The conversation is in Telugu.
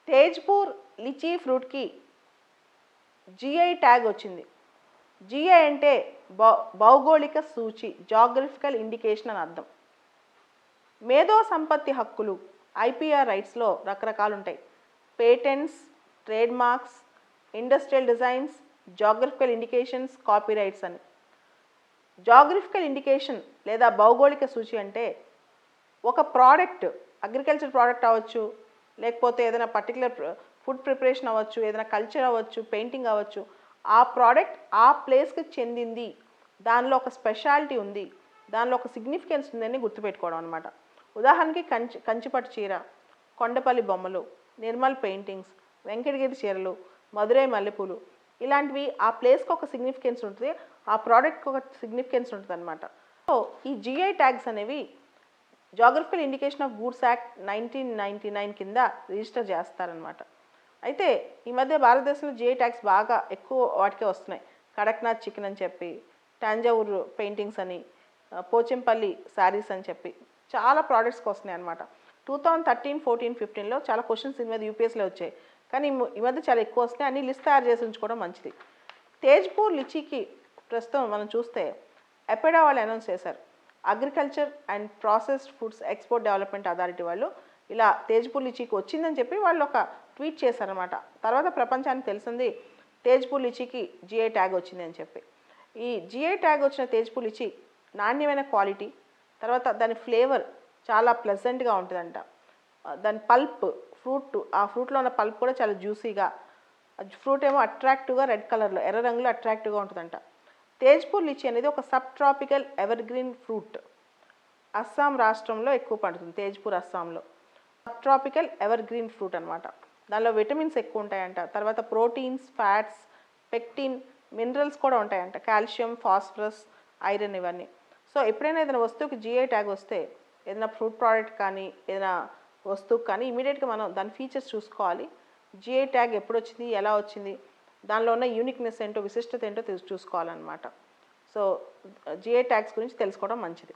తేజ్పూర్ లిచీ ఫ్రూట్కి జిఐ ట్యాగ్ వచ్చింది. జిఐ అంటే భౌగోళిక సూచి, జాగ్రఫికల్ ఇండికేషన్ అని అర్థం. మేధో సంపత్తి హక్కులు ఐపీఆర్ రైట్స్లో రకరకాలు ఉంటాయి. Patents, trade marks, industrial designs, geographical indications, copy rights అని. జాగ్రఫికల్ ఇండికేషన్ లేదా భౌగోళిక సూచి అంటే ఒక ప్రోడక్ట్, అగ్రికల్చర్ ప్రోడక్ట్ అవ్వచ్చు, లేకపోతే ఏదైనా పర్టికులర్ ఫుడ్ ప్రిపరేషన్ అవ్వచ్చు, ఏదైనా కల్చర్ అవ్వచ్చు, పెయింటింగ్ అవ్వచ్చు, ఆ ప్రోడక్ట్ ఆ ప్లేస్కి చెందింది, దానిలో ఒక స్పెషాలిటీ ఉంది, దానిలో ఒక సిగ్నిఫికెన్స్ ఉందని గుర్తుపెట్టుకోవడం అనమాట. ఉదాహరణకి కంచిపట్టు చీర, కొండపల్లి బొమ్మలు, నిర్మల్ పెయింటింగ్స్, వెంకటగిరి చీరలు, మధురై మల్లెపూలు, ఇలాంటివి ఆ ప్లేస్కి ఒక సిగ్నిఫికెన్స్ ఉంటుంది, ఆ ప్రోడక్ట్కి ఒక సిగ్నిఫికెన్స్ ఉంటుంది అనమాట. సో ఈ జిఐ ట్యాగ్స్ అనేవి geographical indication of goods act 1999 కింద రిజిస్టర్ చేస్తారనమాట. అయితే ఈ మధ్య భారతదేశంలో జిఐ ట్యాగ్స్ బాగా ఎక్కువ వాటికే వస్తున్నాయి. కడక్నాథ్ చికెన్ అని చెప్పి, టాంజావూర్ పెయింటింగ్స్ అని, పోచంపల్లి శారీస్ అని చెప్పి చాలా ప్రోడక్ట్స్కి వస్తున్నాయి అనమాట. 2013, 14, 15లో చాలా క్వశ్చన్స్ దీని మీద యూపీఎస్లో వచ్చాయి. కానీ ఈ మధ్య చాలా ఎక్కువ వస్తున్నాయి. అన్ని లిస్ట్ తయారు చేసి ఉంచుకోవడం మంచిది. తేజ్పూర్ లిచీకి ప్రస్తుతం మనం చూస్తే ఎపెడా వాళ్ళు అనౌన్స్ చేశారు. Agriculture and processed foods export development authority వాళ్ళు ఇలా తేజ్పూర్ లిచీకి వచ్చిందని చెప్పి వాళ్ళు ఒక ట్వీట్ చేశారనమాట. తర్వాత ప్రపంచానికి తెలిసింది తేజ్పూర్ లిచీకి జిఐ ట్యాగ్ వచ్చింది అని చెప్పి. ఈ జిఐ ట్యాగ్ వచ్చిన తేజ్పూర్ లిచీ నాణ్యమైన క్వాలిటీ, తర్వాత దాని ఫ్లేవర్ చాలా ప్లెజెంట్గా ఉంటుందంట. దాని పల్ప్, ఆ ఫ్రూట్లో ఉన్న పల్ప్ కూడా చాలా జ్యూసీగా, ఫ్రూట్ ఏమో అట్రాక్టివ్గా రెడ్ కలర్లో, ఎర్ర రంగులో అట్రాక్టివ్గా ఉంటుందంట. తేజ్పూర్ లిచీ అనేది ఒక sub tropical evergreen fruit. Assam రాష్ట్రంలో ఎక్కువ పండుతుంది, తేజ్పూర్ అస్సాంలో. సబ్ ట్రాపికల్ ఎవర్గ్రీన్ ఫ్రూట్ అనమాట. దానిలో విటమిన్స్ ఎక్కువ ఉంటాయంట, తర్వాత ప్రోటీన్స్, ఫ్యాట్స్, పెక్టిన్, మినరల్స్ కూడా ఉంటాయంట, కాల్షియం, ఫాస్ఫరస్, ఐరన్, ఇవన్నీ. సో ఎప్పుడైనా ఏదైనా వస్తువుకి జిఐ ట్యాగ్ వస్తే, ఏదైనా ఫ్రూట్ ప్రోడక్ట్ కానీ ఏదైనా వస్తువుకి కానీ ఇమీడియట్గా మనం దాని ఫీచర్స్ చూసుకోవాలి. జిఐ ట్యాగ్ ఎప్పుడు వచ్చింది, ఎలా వచ్చింది, దానిలో ఉన్న యూనిక్నెస్ ఏంటో, విశిష్టత ఏంటో చూసుకోవాలన్నమాట. సో జిఐ ట్యాగ్స్ గురించి తెలుసుకోవడం మంచిది.